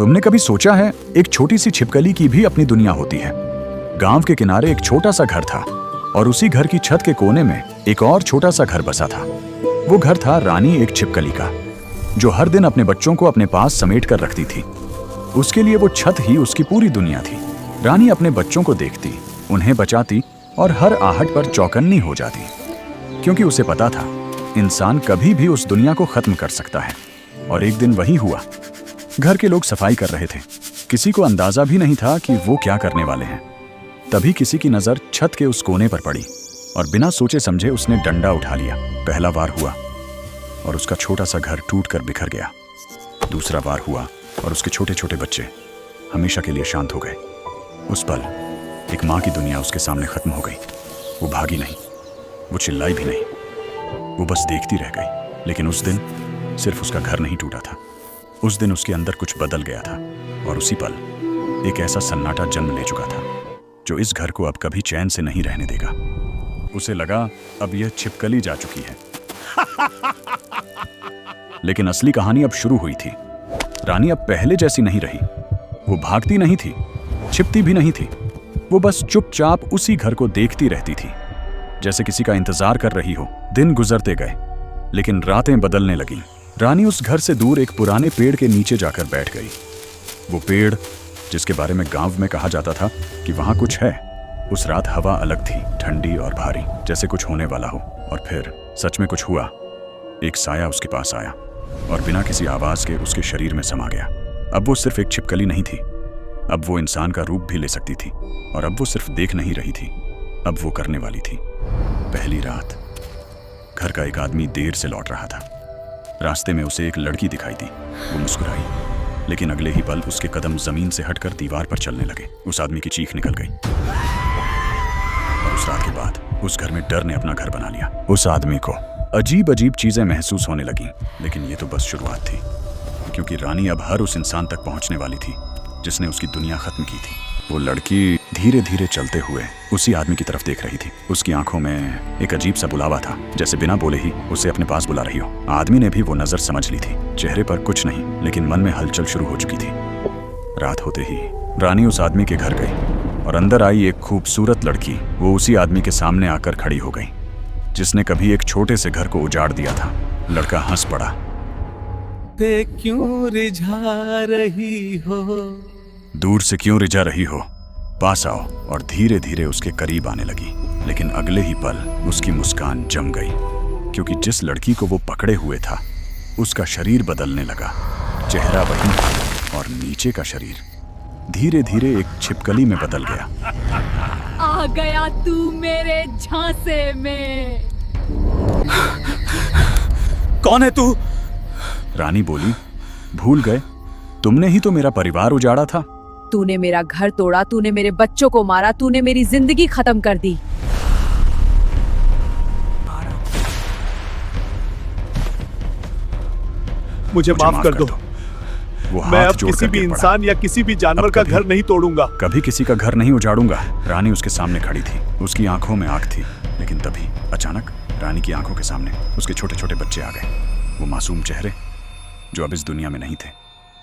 तुमने कभी सोचा है, एक छोटी सी छिपकली की भी अपनी दुनिया होती है। गांव के किनारे एक छोटा सा घर था और उसी घर की छत के कोने में एक और छोटा सा घर बसा था। वो घर था रानी एक छिपकली का, जो हर दिन अपने बच्चों को अपने पास समेट कर रखती थी। उसके लिए वो छत ही उसकी पूरी दुनिया थी। रानी अपने बच्चों को देखती, उन्हें बचाती और हर आहट पर चौकन्नी हो जाती, क्योंकि उसे पता था इंसान कभी भी उस दुनिया को खत्म कर सकता है। और एक दिन वही हुआ। घर के लोग सफाई कर रहे थे। किसी को अंदाजा भी नहीं था कि वो क्या करने वाले हैं। तभी किसी की नजर छत के उस कोने पर पड़ी और बिना सोचे समझे उसने डंडा उठा लिया। पहला वार हुआ और उसका छोटा सा घर टूट कर बिखर गया। दूसरा वार हुआ और उसके छोटे छोटे बच्चे हमेशा के लिए शांत हो गए। उस पल एक माँ की दुनिया उसके सामने खत्म हो गई। वो भागी नहीं, वो चिल्लाई भी नहीं, वो बस देखती रह गई। लेकिन उस दिन सिर्फ उसका घर नहीं टूटा था, उस दिन उसके अंदर कुछ बदल गया था। और उसी पल एक ऐसा सन्नाटा जन्म ले चुका था जो इस घर को अब कभी चैन से नहीं रहने देगा। उसे लगा अब यह छिपकली जा चुकी है। लेकिन असली कहानी अब शुरू हुई थी। रानी अब पहले जैसी नहीं रही। वो भागती नहीं थी, छिपती भी नहीं थी। वो बस चुपचाप उसी घर को देखती रहती थी, जैसे किसी का इंतजार कर रही हो। दिन गुजरते गए, लेकिन रातें बदलने लगीं। रानी उस घर से दूर एक पुराने पेड़ के नीचे जाकर बैठ गई। वो पेड़ जिसके बारे में गांव में कहा जाता था कि वहां कुछ है। उस रात हवा अलग थी, ठंडी और भारी, जैसे कुछ होने वाला हो। और फिर सच में कुछ हुआ। एक साया उसके पास आया और बिना किसी आवाज के उसके शरीर में समा गया। अब वो सिर्फ एक छिपकली नहीं थी, अब वो इंसान का रूप भी ले सकती थी। और अब वो सिर्फ देख नहीं रही थी, अब वो करने वाली थी। पहली रात घर का एक आदमी देर से लौट रहा था। रास्ते में उसे एक लड़की दिखाई दी। वो मुस्कुराई, लेकिन अगले ही पल उसके कदम जमीन से हटकर दीवार पर चलने लगे। उस आदमी की चीख निकल गई और उस रात के बाद उस घर में डर ने अपना घर बना लिया। उस आदमी को अजीब अजीब चीजें महसूस होने लगीं। लेकिन ये तो बस शुरुआत थी, क्योंकि रानी अब हर उस इंसान तक पहुंचने वाली थी जिसने उसकी दुनिया खत्म की थी। वो लड़की धीरे धीरे चलते हुए उसी आदमी की तरफ देख रही थी। उसकी आंखों में एक अजीब सा बुलावा था, जैसे बिना बोले ही उसे अपने पास बुला रही हो। आदमी ने भी वो नजर समझ ली थी। चेहरे पर कुछ नहीं, लेकिन मन में हलचल शुरू हो चुकी थी। रात होते ही रानी उस आदमी के घर गई और अंदर आई एक खूबसूरत लड़की। वो उसी आदमी के सामने आकर खड़ी हो गई, जिसने कभी एक छोटे से घर को उजाड़ दिया था। लड़का हंस पड़ा। पे क्यों रिझा रही हो, दूर से क्यों रिझा रही हो, पास आओ। और धीरे धीरे उसके करीब आने लगी। लेकिन अगले ही पल उसकी मुस्कान जम गई, क्योंकि जिस लड़की को वो पकड़े हुए था उसका शरीर बदलने लगा। चेहरा वही था और नीचे का शरीर धीरे धीरे एक छिपकली में बदल गया। आ गया तू मेरे झांसे में। कौन है तू? रानी बोली, भूल गए? तुमने ही तो मेरा परिवार उजाड़ा था। तूने मेरा घर तोड़ा, तूने मेरे बच्चों को मारा, तूने मेरी जिंदगी खत्म कर दी। मुझे माफ कर दो। मैं अब किसी भी इंसान या किसी भी जानवर का घर नहीं तोड़ूंगा। कभी किसी का घर नहीं उजाड़ूंगा। रानी उसके सामने खड़ी थी, उसकी आंखों में आग थी। लेकिन तभी अचानक रानी की आंखों के सामने उसके छोटे छोटे बच्चे आ गए। वो मासूम चेहरे जो अब इस दुनिया में नहीं थे।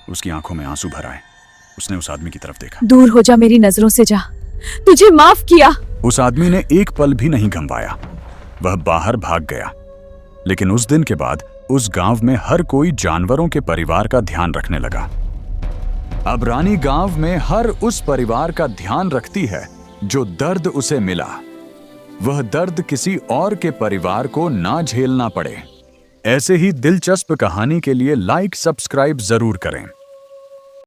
उसकी आंखों में आंसू भर आए। उसने उस आदमी की तरफ देखा। दूर हो जा, मेरी नजरों से जा, तुझे माफ किया। उस आदमी ने एक पल भी नहीं गंवाया। वह बाहर भाग गया। लेकिन उस दिन के बाद उस गांव में हर कोई जानवरों के परिवार का ध्यान रखने लगा। अब रानी गांव में हर उस परिवार का ध्यान रखती है जो दर्द उसे मिला। वह दर्द किसी और के परिवार को ना झेलना पड़े। ऐसे ही दिलचस्प कहानी के लिए लाइक सब्सक्राइब जरूर करें।